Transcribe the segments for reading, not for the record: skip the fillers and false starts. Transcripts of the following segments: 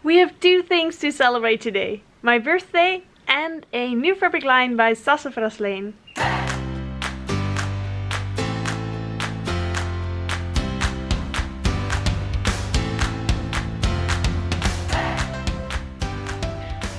We have two things to celebrate today. My birthday and a new fabric line by Sassafras Lane.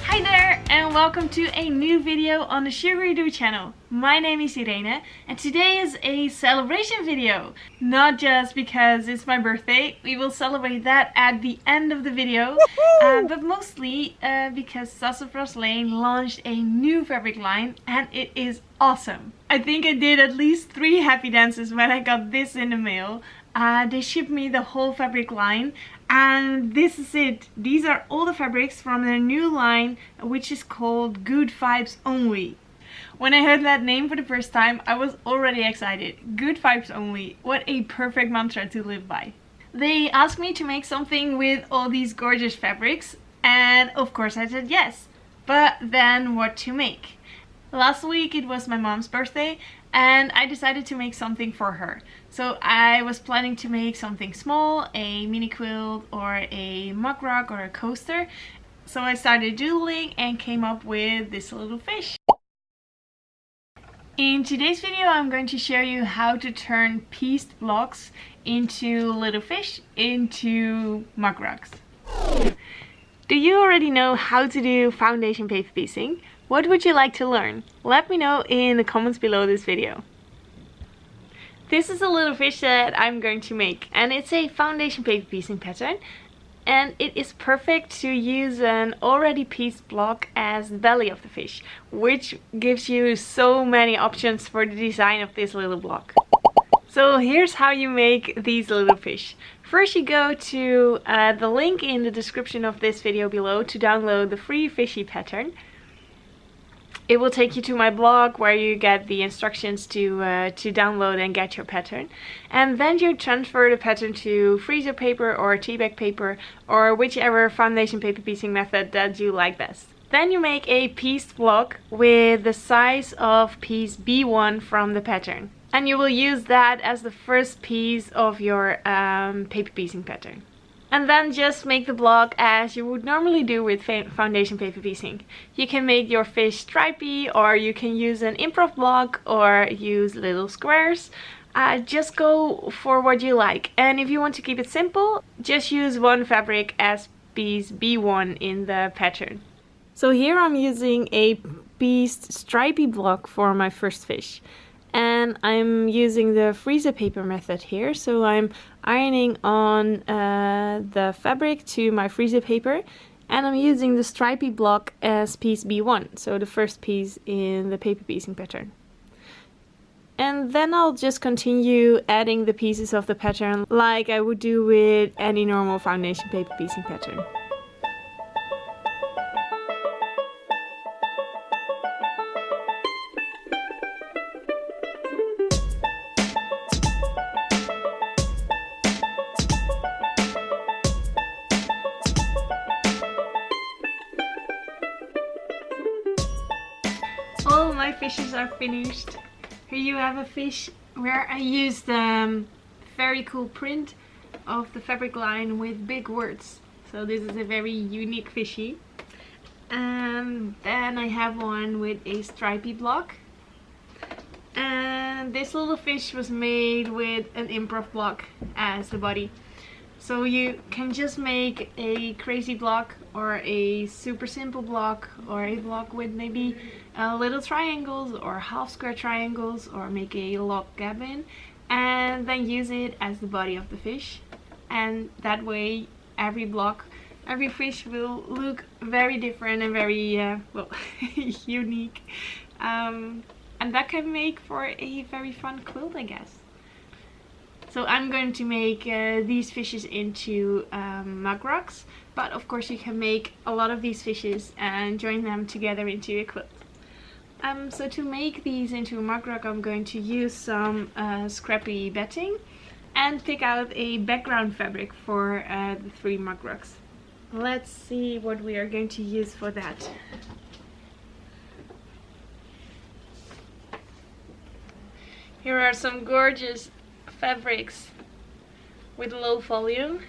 Hi there and welcome to a new video on the Sugaridoo channel. My name is Irene and today is a celebration video. Not just because it's my birthday, we will celebrate that at the end of the video, but mostly because Sassafras Lane launched a new fabric line and it is awesome. I think I did at least 3 happy dances when I got this in the mail. They shipped me the whole fabric line and this is it. These are all the fabrics from their new line, which is called Good Vibes Only. When I heard that name for the first time, I was already excited. Good Vibes Only. What a perfect mantra to live by. They asked me to make something with all these gorgeous fabrics and of course I said yes. But then what to make? Last week it was my mom's birthday and I decided to make something for her. So I was planning to make something small, a mini quilt or a mug rug or a coaster. So I started doodling and came up with this little fish. In today's video I'm going to show you how to turn pieced blocks into little fish into mug rugs. Do you already know how to do foundation paper piecing? What would you like to learn? Let me know in the comments below this video. This is a little fish that I'm going to make and it's a foundation paper piecing pattern and it is perfect to use an already pieced block as the belly of the fish, which gives you so many options for the design of this little block. So here's how you make these little fish. First you go to the link in the description of this video below to download the free fishy pattern. It will take you to my blog where you get the instructions to download and get your pattern. And then you transfer the pattern to freezer paper or tea bag paper or whichever foundation paper piecing method that you like best. Then you make a pieced block with the size of piece B1 from the pattern. And you will use that as the first piece of your paper piecing pattern. And then just make the block as you would normally do with foundation paper piecing. You can make your fish stripy or you can use an improv block or use little squares. Just go for what you like. And if you want to keep it simple, just use one fabric as piece B1 in the pattern. So here I'm using a pieced stripy block for my first fish. And I'm using the freezer paper method here, so I'm ironing on the fabric to my freezer paper and I'm using the stripy block as piece B1, so the first piece in the paper piecing pattern. And then I'll just continue adding the pieces of the pattern like I would do with any normal foundation paper piecing pattern. All my fishes are finished. Here you have a fish where I used very cool print of the fabric line with big words. So this is a very unique fishy. And then I have one with a stripy block. And this little fish was made with an improv block as the body. So you can just make a crazy block or a super simple block or a block with maybe little triangles or half square triangles or make a log cabin and then use it as the body of the fish. And that way every block, every fish will look very different and very well unique. And that can make for a very fun quilt, I guess. So I'm going to make these fishes into mug rugs, but of course you can make a lot of these fishes and join them together into a quilt. So to make these into a mug rug I'm going to use some scrappy batting and pick out a background fabric for the 3 mug rugs. Let's see what we are going to use for that. Here are some gorgeous fabrics with low volume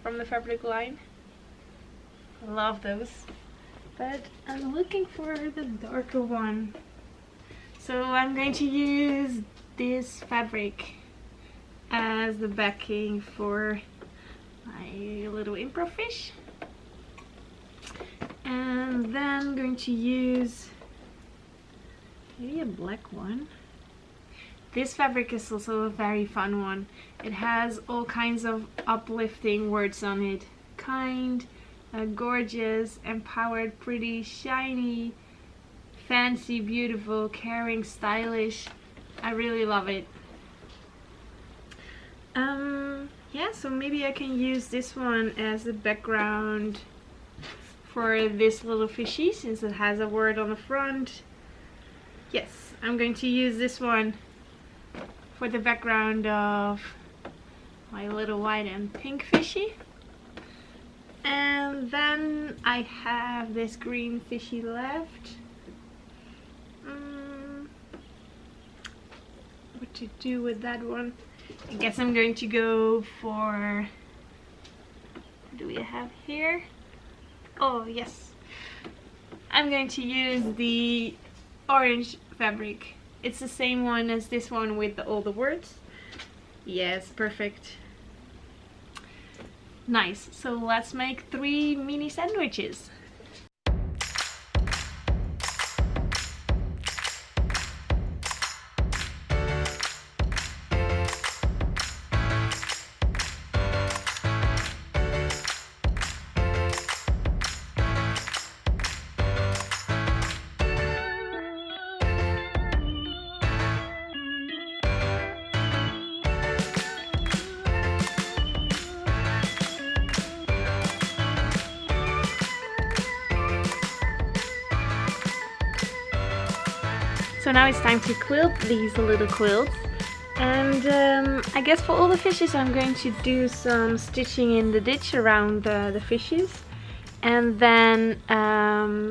from the fabric line. love those. But I'm looking for the darker one. So I'm going to use this fabric as the backing for my little improv fish. And then I'm going to use maybe a black one. This fabric is also a very fun one. It has all kinds of uplifting words on it. Kind, gorgeous, empowered, pretty, shiny, fancy, beautiful, caring, stylish. I really love it. Yeah, so maybe I can use this one as the background for this little fishy, since it has a word on the front. Yes, I'm going to use this one for the background of my little white and pink fishy. And then I have this green fishy left. What to do with that one? I guess I'm going to go for, what do we have here? Oh yes, I'm going to use the orange fabric. It's the same one as this one with all the words. Yes, perfect. Nice, so let's make 3 mini sandwiches. So now it's time to quilt these little quilts, and I guess for all the fishes I'm going to do some stitching in the ditch around the fishes, and then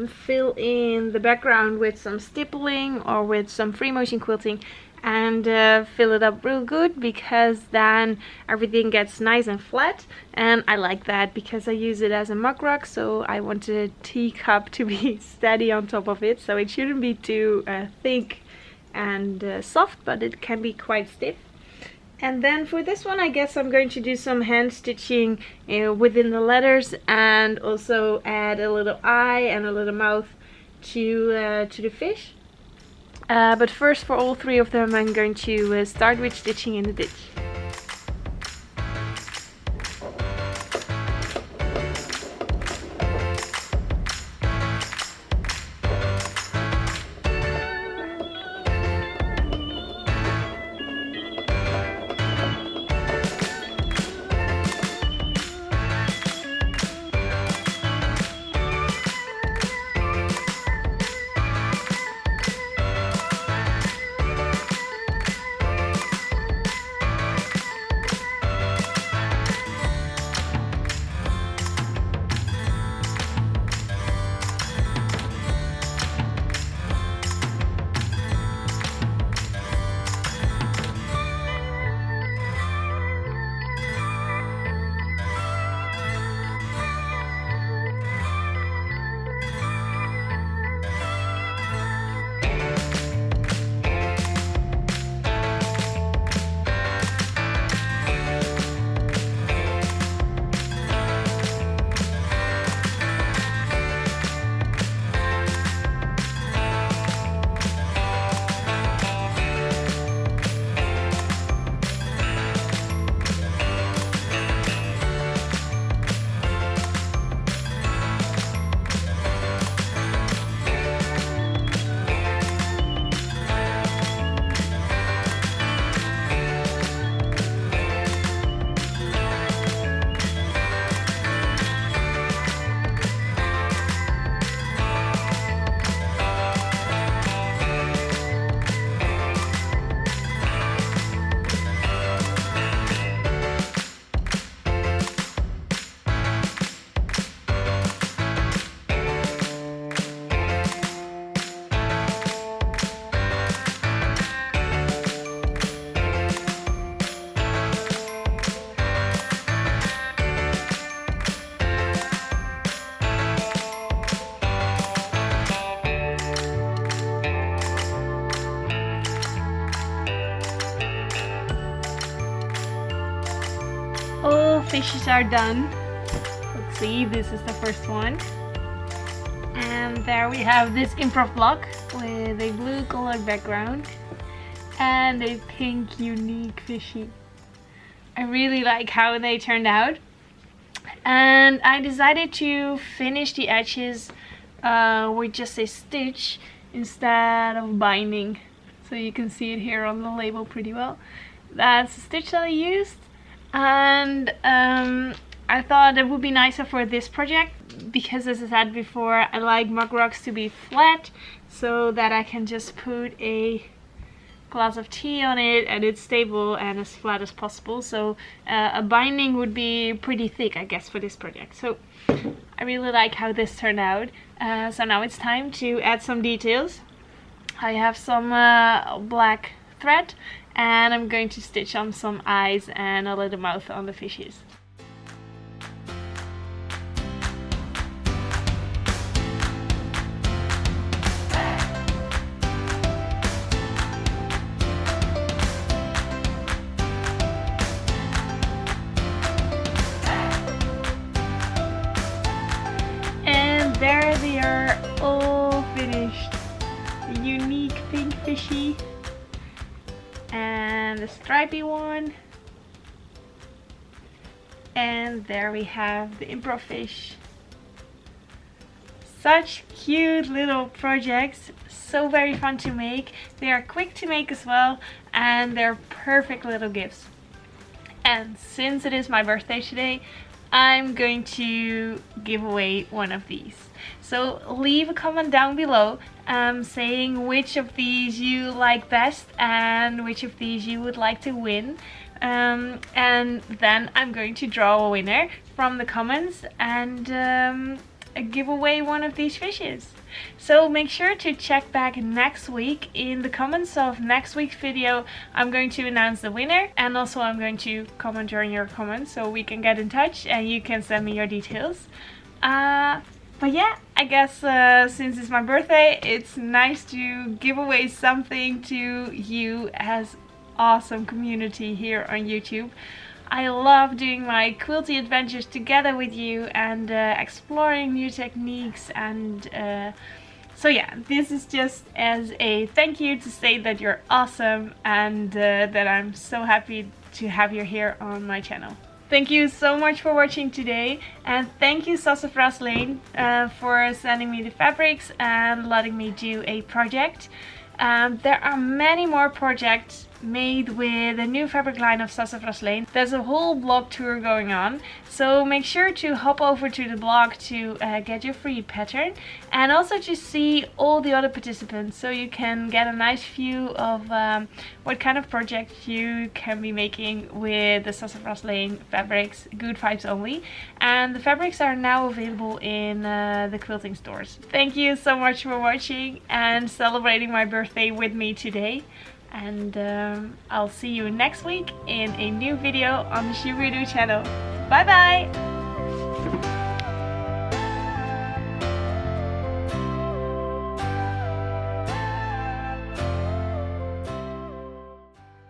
fill in the background with some stippling or with some free motion quilting, and fill it up real good, because then everything gets nice and flat, and I like that because I use it as a mug rug, so I want the teacup to be steady on top of it, so it shouldn't be too thick and soft, but it can be quite stiff. And then for this one I guess I'm going to do some hand stitching within the letters, and also add a little eye and a little mouth to the fish. But first, for all 3 of them, I'm going to start with stitching in the ditch. fishes are done. Let's see, this is the first one. And there we have this improv block with a blue colored background and a pink unique fishy. I really like how they turned out. And I decided to finish the edges with just a stitch instead of binding. So you can see it here on the label pretty well. That's the stitch that I used. And I thought it would be nicer for this project because, as I said before, I like mug rugs to be flat so that I can just put a glass of tea on it and it's stable and as flat as possible. So a binding would be pretty thick, I guess, for this project. So I really like how this turned out. So now it's time to add some details. I have some black thread and I'm going to stitch on some eyes and a little mouth on the fishes. And there they are, all finished. The unique pink fishy and the stripy one, and there we have the improv fish. Such cute little projects, so very fun to make. They are quick to make as well, and they're perfect little gifts. And since it is my birthday today, I'm going to give away one of these. So leave a comment down below saying which of these you like best and which of these you would like to win. And then I'm going to draw a winner from the comments and give away one of these fishes. So make sure to check back next week. In the comments of next week's video I'm going to announce the winner, and also I'm going to comment during your comments so we can get in touch and you can send me your details. But yeah, I guess since it's my birthday, it's nice to give away something to you as awesome community here on YouTube. I love doing my quilty adventures together with you and exploring new techniques, and so yeah, this is just as a thank you to say that you're awesome and that I'm so happy to have you here on my channel. Thank you so much for watching today, and thank you Sassafras Lane for sending me the fabrics and letting me do a project. There are many more projects made with a new fabric line of Sassafras Lane. There's a whole blog tour going on, so make sure to hop over to the blog to get your free pattern and also to see all the other participants so you can get a nice view of what kind of project you can be making with the Sassafras Lane fabrics. Good vibes only, and the fabrics are now available in the quilting stores. Thank you so much for watching and celebrating my birthday with me today. And I'll see you next week in a new video on the Sugaridoo channel. Bye bye!